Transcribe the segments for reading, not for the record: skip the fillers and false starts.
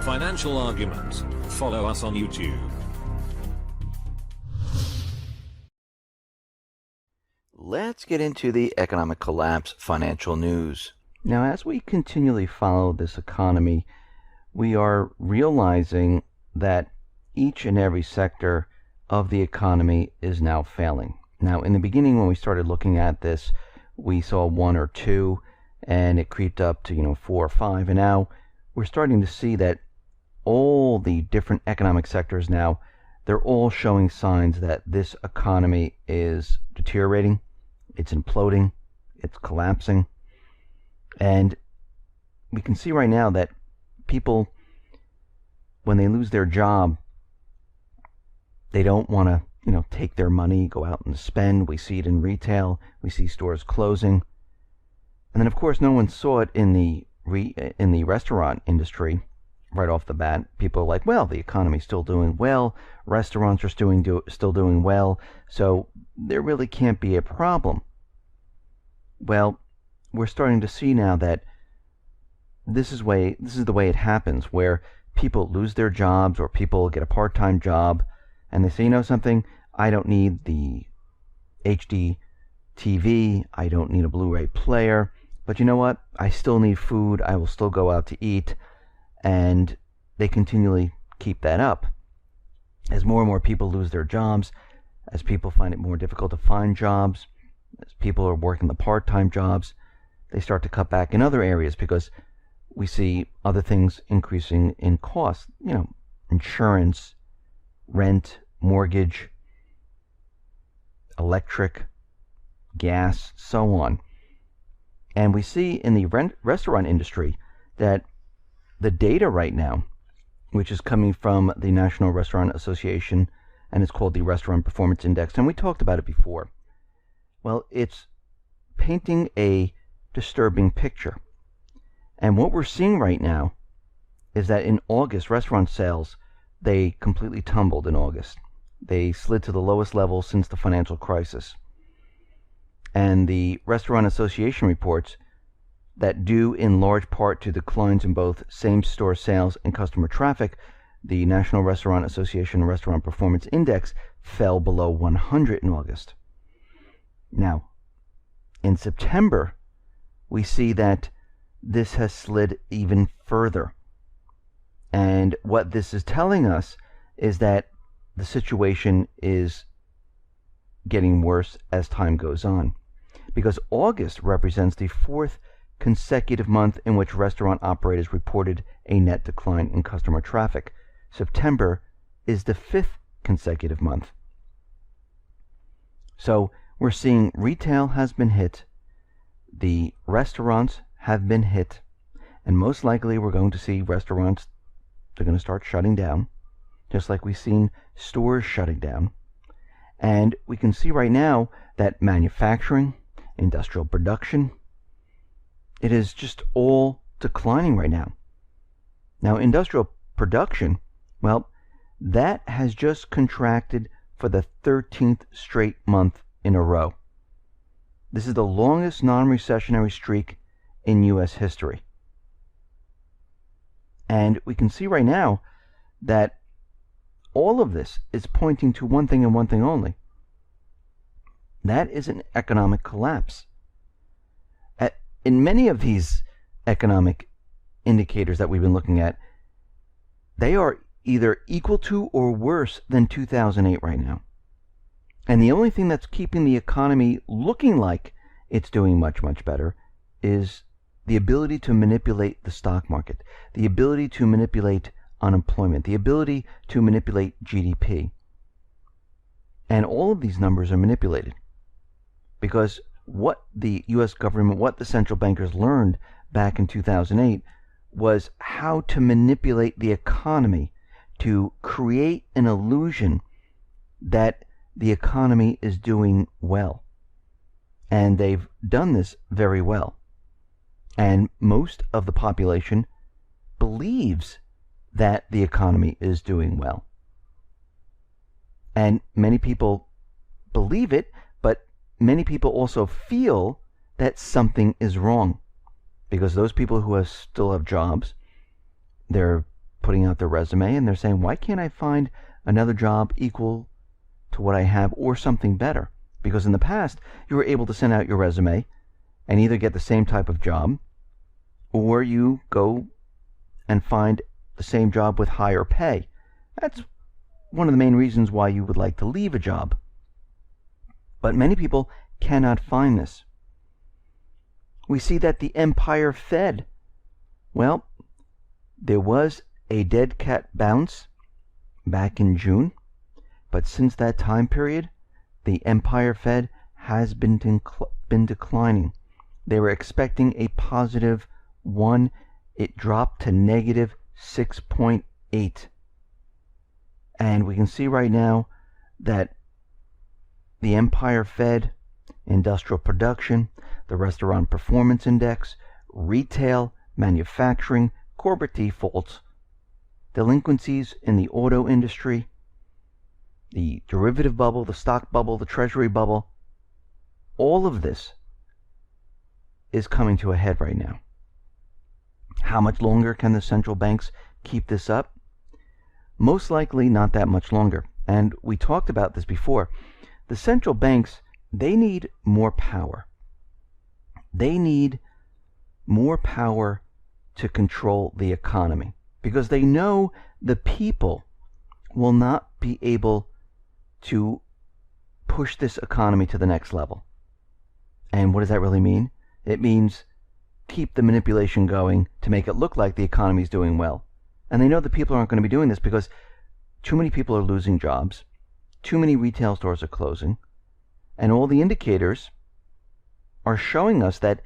Financial Argument. Follow us on YouTube. Let's get into the economic collapse financial news. Now, as we continually follow this economy, we are realizing that each and every sector of the economy is now failing. Now, in the beginning, when we started looking at this, we saw one or two, and it creeped up to 4 or 5, and now we're starting to see that all the different economic sectors now, they're all showing signs that this economy is deteriorating, it's imploding, it's collapsing. And we can see right now that people, when they lose their job, they don't want to, take their money, go out and spend. We see it in retail. We see stores closing. And then, of course, no one saw it in the restaurant industry right off the bat. People are like, well, the economy's still doing well. Restaurants are still doing well. So there really can't be a problem. Well, we're starting to see now that this is the way it happens, where people lose their jobs or people get a part-time job and they say, something, I don't need the HD TV, I don't need a Blu-ray player, but you know what? I still need food, I will still go out to eat, and they continually keep that up. As more and more people lose their jobs, as people find it more difficult to find jobs, as people are working the part-time jobs, they start to cut back in other areas because we see other things increasing in cost. Insurance, rent, mortgage, electric, gas, so on. And we see in the restaurant industry that the data right now, which is coming from the National Restaurant Association, and it's called the Restaurant Performance Index, and we talked about it before. Well, it's painting a disturbing picture. And what we're seeing right now is that in August, restaurant sales, they completely tumbled in August. They slid to the lowest level since the financial crisis. And the Restaurant Association reports that due in large part to declines in both same-store sales and customer traffic, the National Restaurant Association Restaurant Performance Index fell below 100 in August. Now, in September, we see that this has slid even further. And what this is telling us is that the situation is getting worse as time goes on. Because August represents the 4th consecutive month in which restaurant operators reported a net decline in customer traffic. September is the 5th consecutive month. So we're seeing retail has been hit, the restaurants have been hit, and most likely we're going to see restaurants, they're going to start shutting down, just like we've seen stores shutting down. And we can see right now that manufacturing, industrial production, it is just all declining right now. Now, industrial production, well, that has just contracted for the 13th straight month in a row. This is the longest non-recessionary streak in U.S. history. And we can see right now that all of this is pointing to one thing and one thing only. That is an economic collapse. In many of these economic indicators that we've been looking at, they are either equal to or worse than 2008 right now. And the only thing that's keeping the economy looking like it's doing much, much better is the ability to manipulate the stock market, the ability to manipulate unemployment, the ability to manipulate GDP. And all of these numbers are manipulated because what the U.S. government, what the central bankers learned back in 2008 was how to manipulate the economy to create an illusion that the economy is doing well. And they've done this very well. And most of the population believes that the economy is doing well. And many people believe it, but many people also feel that something is wrong, because those people who still have jobs, they're putting out their resume and they're saying, why can't I find another job equal to what I have or something better? Because in the past, you were able to send out your resume and either get the same type of job, or you go and find the same job with higher pay. That's one of the main reasons why you would like to leave a job. But many people cannot find this. We see that the Empire Fed, well, there was a dead cat bounce back in June, but since that time period, the Empire Fed has been declining. They were expecting a positive 1. It dropped to negative 6.8. And we can see right now that the Empire Fed, industrial production, the Restaurant Performance Index, retail, manufacturing, corporate defaults, delinquencies in the auto industry, the derivative bubble, the stock bubble, the treasury bubble, all of this is coming to a head right now. How much longer can the central banks keep this up? Most likely not that much longer. And we talked about this before. The central banks, they need more power. They need more power to control the economy, because they know the people will not be able to push this economy to the next level. And what does that really mean? It means keep the manipulation going to make it look like the economy is doing well. And they know the people aren't going to be doing this because too many people are losing jobs, too many retail stores are closing, and all the indicators are showing us that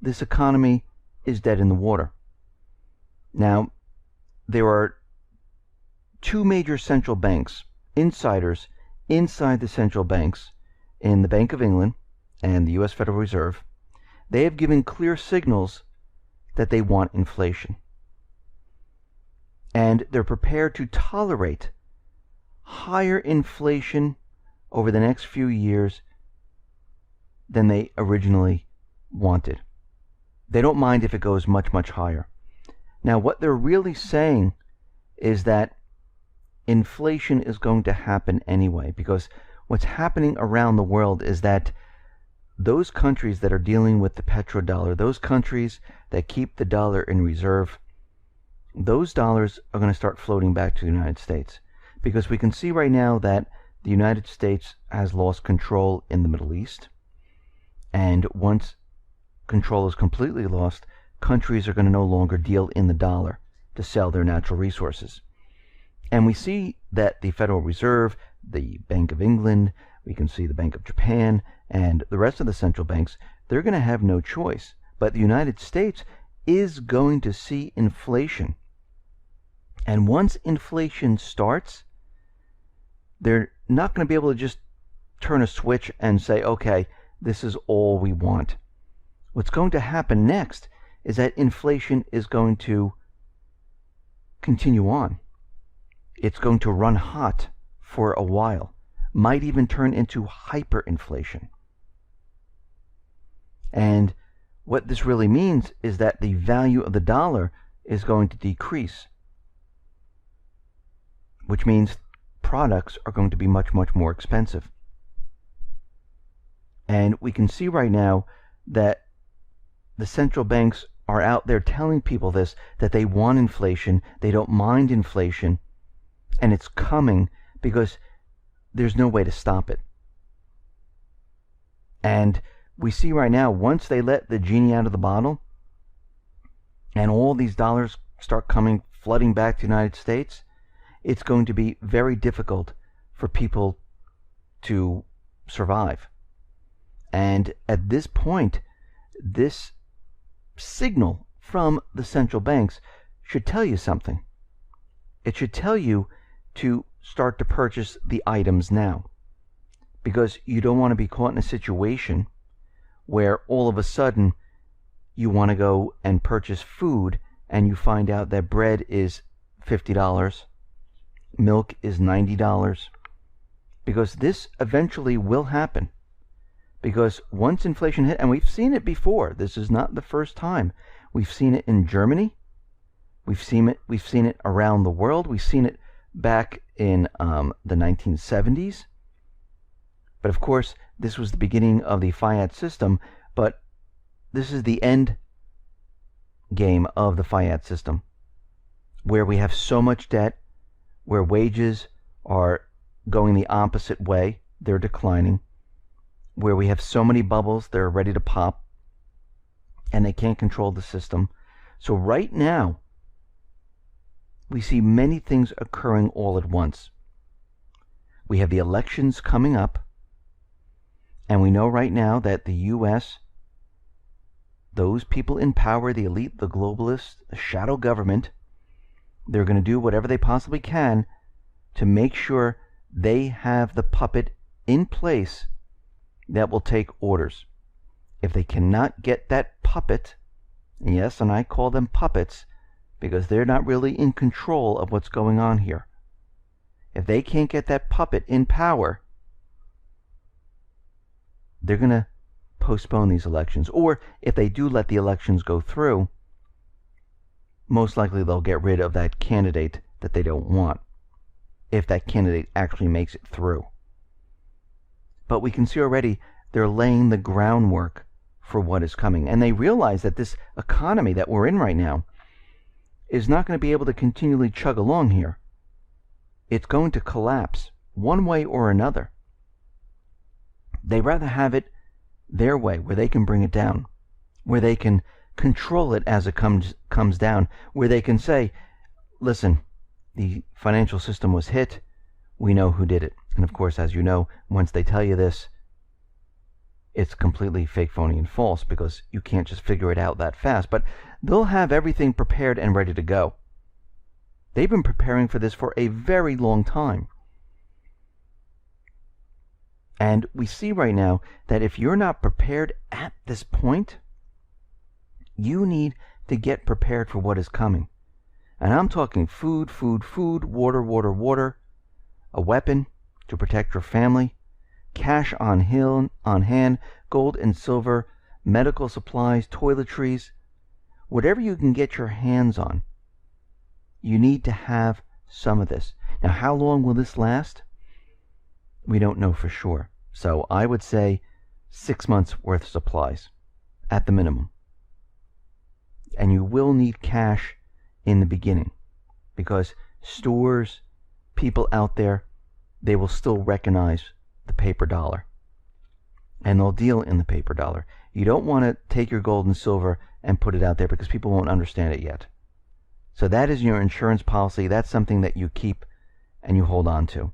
this economy is dead in the water. Now, there are two major central banks, insiders inside the central banks, in the Bank of England and the U.S. Federal Reserve. They have given clear signals that they want inflation. And they're prepared to tolerate higher inflation over the next few years than they originally wanted. They don't mind if it goes much, much higher. Now, what they're really saying is that inflation is going to happen anyway, because what's happening around the world is that those countries that are dealing with the petrodollar, those countries that keep the dollar in reserve, those dollars are going to start floating back to the United States. Because we can see right now that the United States has lost control in the Middle East. And once control is completely lost, countries are going to no longer deal in the dollar to sell their natural resources. And we see that the Federal Reserve, the Bank of England, we can see the Bank of Japan, and the rest of the central banks, they're going to have no choice. But the United States is going to see inflation. And once inflation starts, they're not going to be able to just turn a switch and say, okay, this is all we want. What's going to happen next is that inflation is going to continue on. It's going to run hot for a while, might even turn into hyperinflation. And what this really means is that the value of the dollar is going to decrease, which means products are going to be much, much more expensive. And we can see right now that the central banks are out there telling people this, that they want inflation, they don't mind inflation, and it's coming because there's no way to stop it. And we see right now, once they let the genie out of the bottle, and all these dollars start coming, flooding back to the United States, it's going to be very difficult for people to survive. And at this point, this signal from the central banks should tell you something. It should tell you to start to purchase the items now, because you don't want to be caught in a situation where all of a sudden you want to go and purchase food and you find out that bread is $50, milk is $90, because this eventually will happen. Because once inflation hit, and we've seen it before, this is not the first time. We've seen it in Germany. We've seen it around the world. We've seen it back in the 1970s. But of course, this was the beginning of the fiat system, but this is the end game of the fiat system, where we have so much debt, where wages are going the opposite way, they're declining, where we have so many bubbles, they're ready to pop, and they can't control the system. So right now, we see many things occurring all at once. We have the elections coming up, and we know right now that the U.S., those people in power, the elite, the globalists, the shadow government, they're going to do whatever they possibly can to make sure they have the puppet in place that will take orders. If they cannot get that puppet, yes, and I call them puppets because they're not really in control of what's going on here. If they can't get that puppet in power, they're going to postpone these elections. Or if they do let the elections go through, most likely they'll get rid of that candidate that they don't want, if that candidate actually makes it through. But we can see already they're laying the groundwork for what is coming. And they realize that this economy that we're in right now is not going to be able to continually chug along here. It's going to collapse one way or another. They rather have it their way, where they can bring it down, where they can control it as it comes down, where they can say, listen, the financial system was hit, we know who did it. And of course, as you know, once they tell you this, it's completely fake, phony, and false, because you can't just figure it out that fast. But they'll have everything prepared and ready to go. They've been preparing for this for a very long time. And we see right now that if you're not prepared at this point, you need to get prepared for what is coming. And I'm talking food, water, a weapon to protect your family, cash on hand, gold and silver, medical supplies, toiletries, whatever you can get your hands on. You need to have some of this. Now, how long will this last? We don't know for sure. So I would say 6 months worth of supplies at the minimum. And you will need cash in the beginning, because stores, people out there, they will still recognize the paper dollar. And they'll deal in the paper dollar. You don't want to take your gold and silver and put it out there because people won't understand it yet. So that is your insurance policy. That's something that you keep and you hold on to.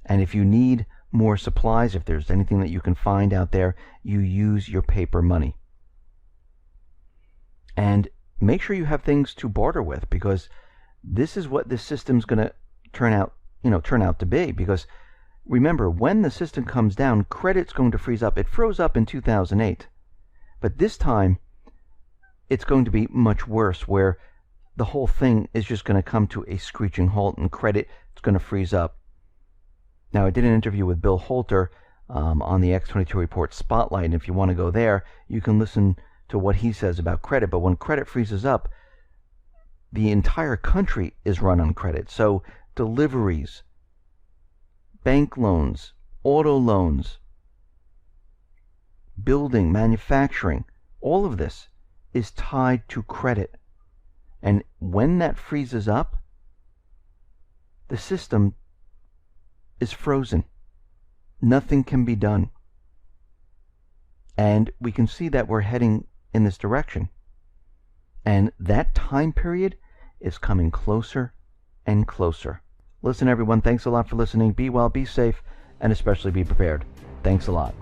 And if you need more supplies, if there's anything that you can find out there, you use your paper money. And make sure you have things to barter with, because this is what this system's going to turn out to be. Because remember, when the system comes down, credit's going to freeze up. It froze up in 2008. But this time, it's going to be much worse, where the whole thing is just going to come to a screeching halt, and credit is going to freeze up. Now, I did an interview with Bill Holter on the X22 Report Spotlight, and if you want to go there, you can listen to what he says about credit. But when credit freezes up, the entire country is run on credit. So deliveries, bank loans, auto loans, building, manufacturing, all of this is tied to credit. And when that freezes up, the system is frozen. Nothing can be done. And we can see that we're heading in this direction. And that time period is coming closer and closer. Listen, everyone, thanks a lot for listening. Be well, be safe, and especially be prepared. Thanks a lot.